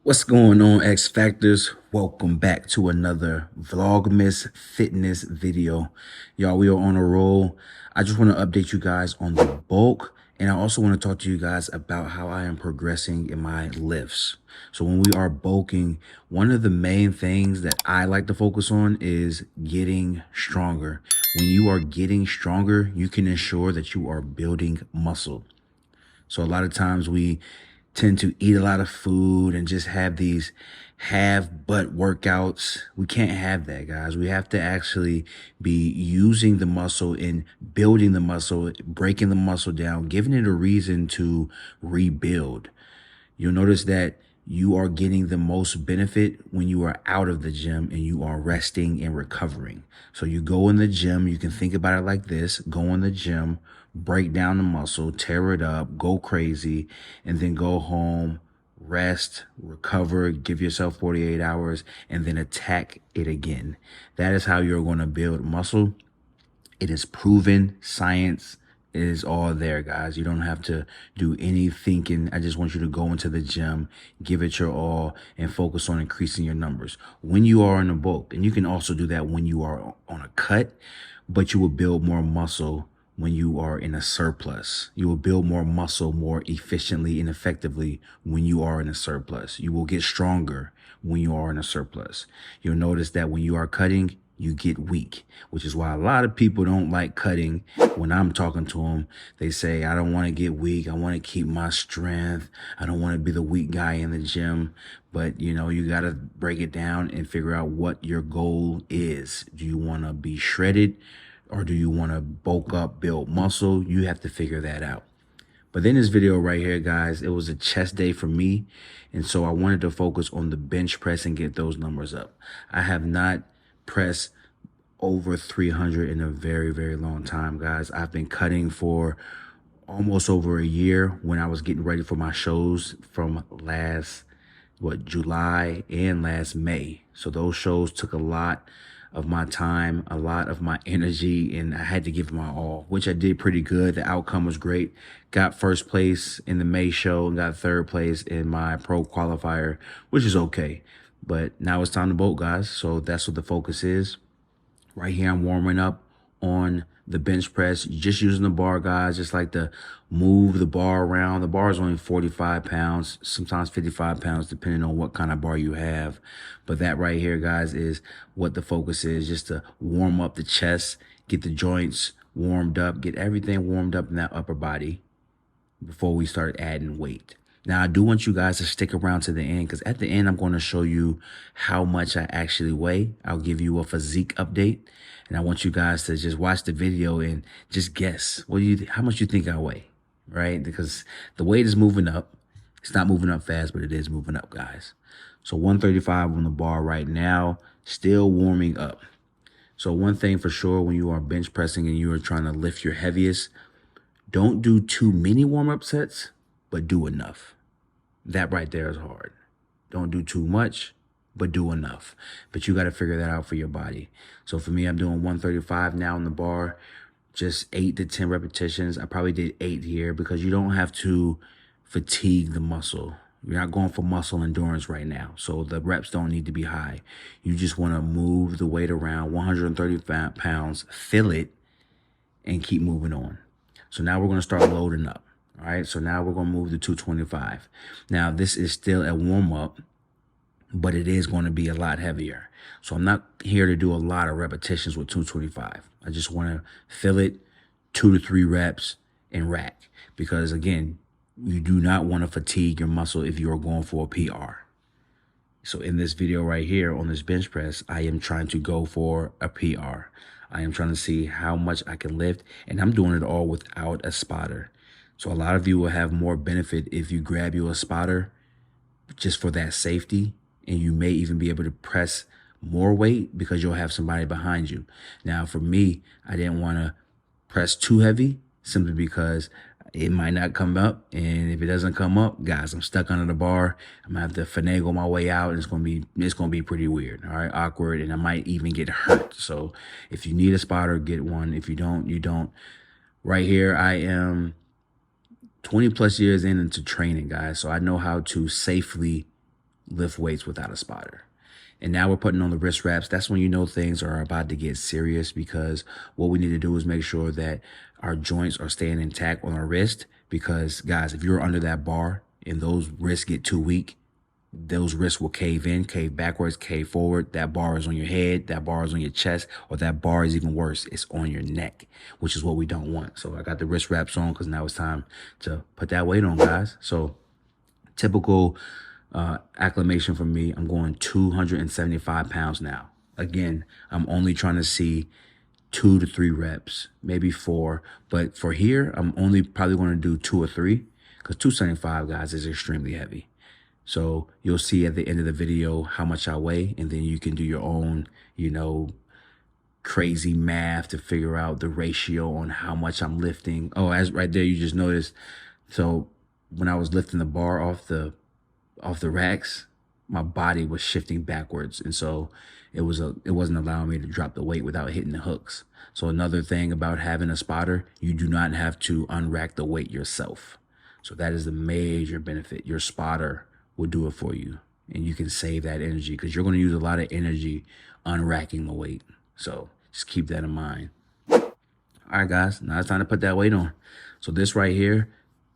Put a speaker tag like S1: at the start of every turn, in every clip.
S1: What's going on, X Factors? Welcome back to another Vlogmas fitness video. Y'all, we are on a roll. I just want to update you guys on the bulk, and I also want to talk to you guys about how I am progressing in my lifts. So when we are bulking, one of the main things that I like to focus on is getting stronger. When you are getting stronger, you can ensure that you are building muscle. So a lot of times we tend to eat a lot of food and just have these butt workouts. We can't have that, guys. We have to actually be using the muscle and building the muscle, breaking the muscle down, giving it a reason to rebuild. You'll notice that you are getting the most benefit when you are out of the gym and you are resting and recovering. So you go in the gym, you can think about it like this: go in the gym, break down the muscle, tear it up, go crazy, and then go home, rest, recover, give yourself 48 hours, and then attack it again. That is how you're going to build muscle. It is proven science. It is all there, guys. You don't have to do any thinking. I just want you to go into the gym, give it your all, and focus on increasing your numbers. When you are in a bulk, and you can also do that when you are on a cut, but you will build more muscle when you are in a surplus. You will build more muscle more efficiently and effectively when you are in a surplus. You will get stronger when you are in a surplus. You'll notice that when you are cutting, you get weak, which is why a lot of people don't like cutting. When I'm talking to them, they say, I don't want to get weak. I want to keep my strength. I don't want to be the weak guy in the gym. But, you know, you got to break it down and figure out what your goal is. Do you want to be shredded, or do you want to bulk up, build muscle? You have to figure that out. But then this video right here, guys, it was a chest day for me. And so I wanted to focus on the bench press and get those numbers up. I have not pressed over 300 in a very, very long time, guys. I've been cutting for almost over a year when I was getting ready for my shows from last, July and last May. So those shows took a lot of my time, a lot of my energy, and I had to give my all, which I did pretty good. The outcome was great. Got first place in the May show and got third place in my pro qualifier, which is okay. But now it's time to bulk, guys. So that's what the focus is. Right here, I'm warming up on the bench press, just using the bar, guys. Just like to move the bar around. The bar is only 45 pounds, sometimes 55 pounds, depending on what kind of bar you have. But that right here, guys, is what the focus is, just to warm up the chest, get the joints warmed up, get everything warmed up in that upper body before we start adding weight. Now, I do want you guys to stick around to the end, because at the end, I'm going to show you how much I actually weigh. I'll give you a physique update, and I want you guys to just watch the video and just guess how much you think I weigh, right? Because the weight is moving up. It's not moving up fast, but it is moving up, guys. So 135 on the bar right now, still warming up. So one thing for sure, when you are bench pressing and you are trying to lift your heaviest, don't do too many warm-up sets, but do enough. That right there is hard. Don't do too much, but do enough. But you got to figure that out for your body. So for me, I'm doing 135 now on the bar, just 8 to 10 repetitions. I probably did 8 here because you don't have to fatigue the muscle. You're not going for muscle endurance right now. So the reps don't need to be high. You just want to move the weight around, 135 pounds, fill it, and keep moving on. So now we're going to start loading up. All right, so now we're going to move to 225. Now, this is still a warm-up, but it is going to be a lot heavier. So I'm not here to do a lot of repetitions with 225. I just want to fill it 2 to 3 reps and rack. Because, again, you do not want to fatigue your muscle if you are going for a PR. So in this video right here on this bench press, I am trying to go for a PR. I am trying to see how much I can lift, and I'm doing it all without a spotter. So a lot of you will have more benefit if you grab you a spotter just for that safety, and you may even be able to press more weight because you'll have somebody behind you. Now, for me, I didn't want to press too heavy simply because it might not come up, and if it doesn't come up, guys, I'm stuck under the bar. I'm gonna have to finagle my way out, and it's gonna be pretty weird, all right, awkward, and I might even get hurt. So if you need a spotter, get one. If you don't, you don't. Right here, I am 20 plus years into training, guys. So I know how to safely lift weights without a spotter. And now we're putting on the wrist wraps. That's when you know things are about to get serious, because what we need to do is make sure that our joints are staying intact on our wrist. Because guys, if you're under that bar and those wrists get too weak, those wrists will cave in, cave backwards, cave forward. That bar is on your head, that bar is on your chest, or that bar is even worse, it's on your neck, which is what we don't want. So I got the wrist wraps on because now it's time to put that weight on, guys. So typical acclimation for me, I'm going 275 pounds now. Again, I'm only trying to see 2 to 3 reps, maybe 4. But for here, I'm only probably going to do 2 or 3, because 275, guys, is extremely heavy. So you'll see at the end of the video how much I weigh, and then you can do your own, you know, crazy math to figure out the ratio on how much I'm lifting. Oh, as right there, you just noticed. So when I was lifting the bar off the racks, my body was shifting backwards. And so it wasn't allowing me to drop the weight without hitting the hooks. So another thing about having a spotter, you do not have to unrack the weight yourself. So that is the major benefit. Your spotter will do it for you, and you can save that energy, because you're going to use a lot of energy unracking the weight. So just keep that in mind. All right, guys, now it's time to put that weight on. So this right here,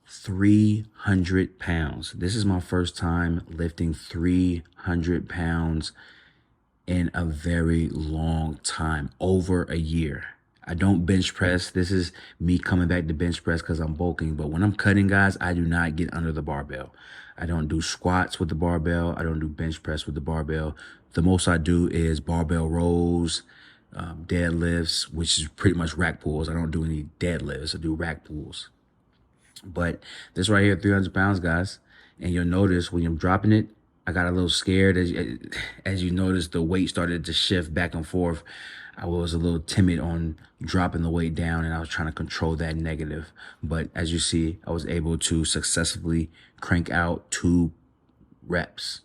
S1: 300 pounds. This is my first time lifting 300 pounds in a very long time, over a year. I don't bench press. This is me coming back to bench press because I'm bulking. But when I'm cutting, guys, I do not get under the barbell. I don't do squats with the barbell. I don't do bench press with the barbell. The most I do is barbell rows, deadlifts, which is pretty much rack pulls. I don't do any deadlifts. I do rack pulls. But this right here, 300 pounds, guys. And you'll notice when I'm dropping it, I got a little scared. As you notice, the weight started to shift back and forth. I was a little timid on dropping the weight down, and I was trying to control that negative. But as you see, I was able to successfully crank out 2 reps,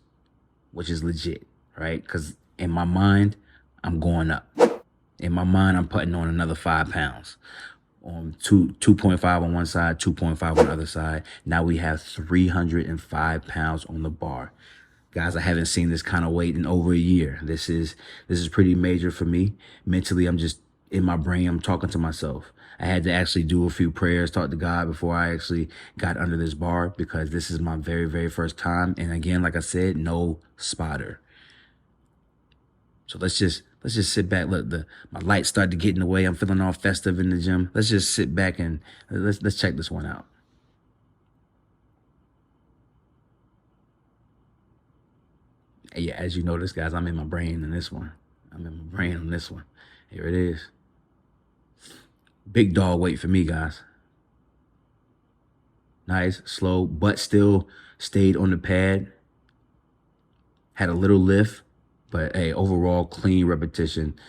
S1: which is legit, right? Because in my mind, I'm going up. In my mind, I'm putting on another 5 pounds. On 2.5 on one side, 2.5 on the other side. Now we have 305 pounds on the bar. Guys, I haven't seen this kind of weight in over a year. This is pretty major for me. Mentally, I'm just in my brain, I'm talking to myself. I had to actually do a few prayers, talk to God before I actually got under this bar, because this is my very, very first time. And again, like I said, no spotter. So let's just sit back. Look, my lights started to get in the way. I'm feeling all festive in the gym. Let's just sit back and let's check this one out. Yeah, as you notice, guys, I'm in my brain in this one. I'm in my brain on this one. Here it is. Big dog weight for me, guys. Nice, slow, but still stayed on the pad. Had a little lift, but hey, overall clean repetition.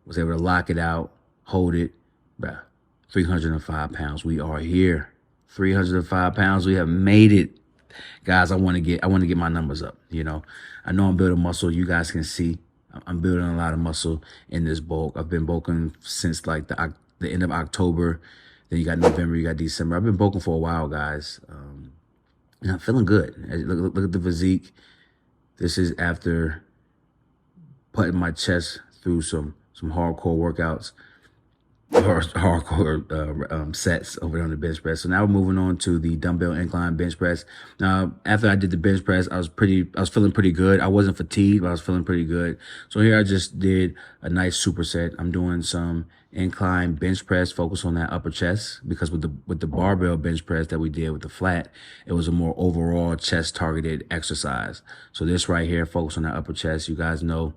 S1: Was able to lock it out, hold it. Bruh, 305 pounds. We are here. 305 pounds. We have made it. Guys, I want to get my numbers up. You know, I know I'm building muscle. You guys can see I'm building a lot of muscle in this bulk. I've been bulking since like the end of October. Then you got November, you got December. I've been bulking for a while, guys. And I'm feeling good. Look at the physique. This is after putting my chest through some hardcore workouts. Hardcore sets over on the bench press. So now we're moving on to the dumbbell incline bench press. Now, after I did the bench press, I was feeling pretty good. I wasn't fatigued, but I was feeling pretty good. So here I just did a nice superset. I'm doing some incline bench press, focus on that upper chest, because with the barbell bench press that we did with the flat, it was a more overall chest targeted exercise. So this right here, focus on that upper chest. You guys know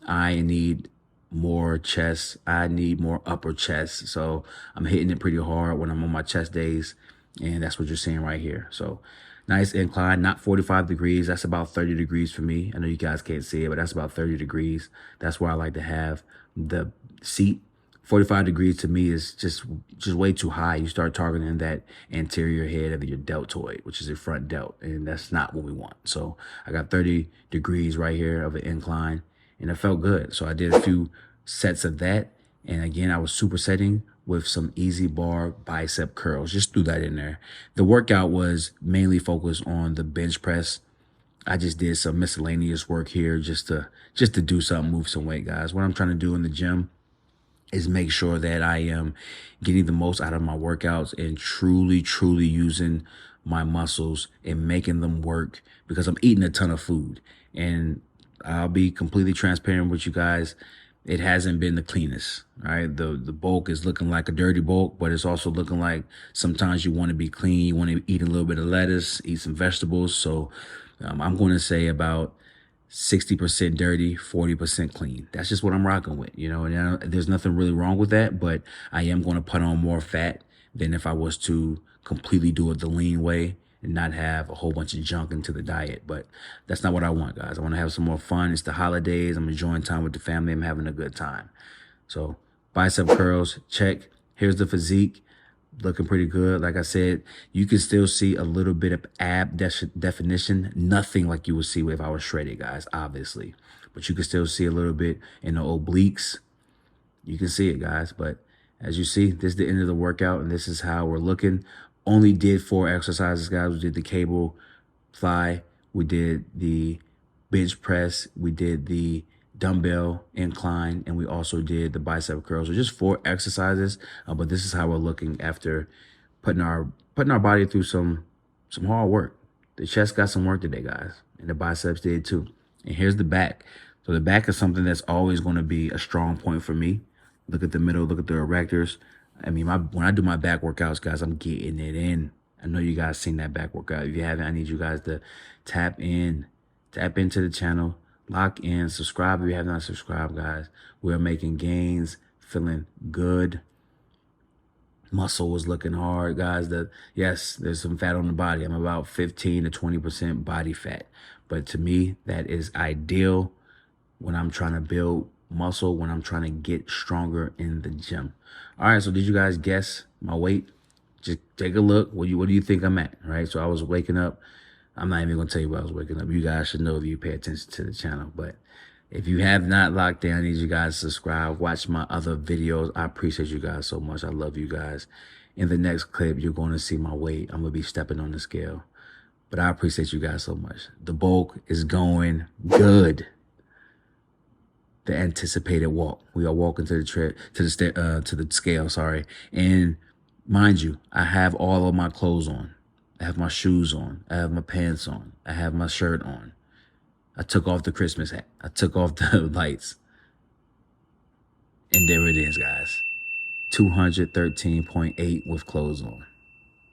S1: I need more chest. I need more upper chest. So I'm hitting it pretty hard when I'm on my chest days. And that's what you're seeing right here. So nice incline, not 45 degrees. That's about 30 degrees for me. I know you guys can't see it, but that's about 30 degrees. That's where I like to have the seat. 45 degrees to me is just way too high. You start targeting that anterior head of your deltoid, which is your front delt. And that's not what we want. So I got 30 degrees right here of an incline. And it felt good. So I did a few sets of that. And again, I was supersetting with some easy bar bicep curls. Just threw that in there. The workout was mainly focused on the bench press I just did some miscellaneous work here just to do something, move some weight, guys. What I'm trying to do in the gym is make sure that I am getting the most out of my workouts and truly using my muscles and making them work, because I'm eating a ton of food. And I'll be completely transparent with you guys. It hasn't been the cleanest, right? The bulk is looking like a dirty bulk, but it's also looking like sometimes you want to be clean. You want to eat a little bit of lettuce, eat some vegetables. So I'm going to say about 60% dirty, 40% clean. That's just what I'm rocking with, you know, and there's nothing really wrong with that, but I am going to put on more fat than if I was to completely do it the lean way and not have a whole bunch of junk into the diet. But that's not what I want, guys. I want to have some more fun. It's the holidays. I'm enjoying time with the family. I'm having a good time. So bicep curls, check. Here's the physique. Looking pretty good. Like I said, you can still see a little bit of ab definition. Nothing like you would see if I was shredded, guys, obviously. But you can still see a little bit in the obliques. You can see it, guys. But as you see, this is the end of the workout, and this is how we're looking. Only did 4 exercises, guys. We did the cable fly. We did the bench press. We did the dumbbell incline, and we also did the bicep curls. So just 4 exercises, but this is how we're looking after putting our body through some hard work. The chest got some work today, guys, and the biceps did too. And here's the back. So the back is something that's always going to be a strong point for me. Look at the middle, look at the erectors. I mean, when I do my back workouts, guys, I'm getting it in. I know you guys seen that back workout. If you haven't, I need you guys to tap into the channel. Lock in, subscribe if you have not subscribed, guys. We're making gains, feeling good. Muscle was looking hard, guys. Yes, there's some fat on the body. I'm about 15 to 20% body fat. But to me, that is ideal when I'm trying to build muscle, when I'm trying to get stronger in the gym. All right, so did you guys guess my weight? Just take a look. What do you think I'm at, right? So I was waking up. I'm not even going to tell you what I was waking up. You guys should know if you pay attention to the channel. But if you have not locked in, I need you guys to subscribe. Watch my other videos. I appreciate you guys so much. I love you guys. In the next clip, you're going to see my weight. I'm going to be stepping on the scale. But I appreciate you guys so much. The bulk is going good. The anticipated walk. We are walking to the scale, sorry. And mind you, I have all of my clothes on. I have my shoes on. I have my pants on. I have my shirt on. I took off the Christmas hat. I took off the lights. And there it is, guys. 213.8 with clothes on.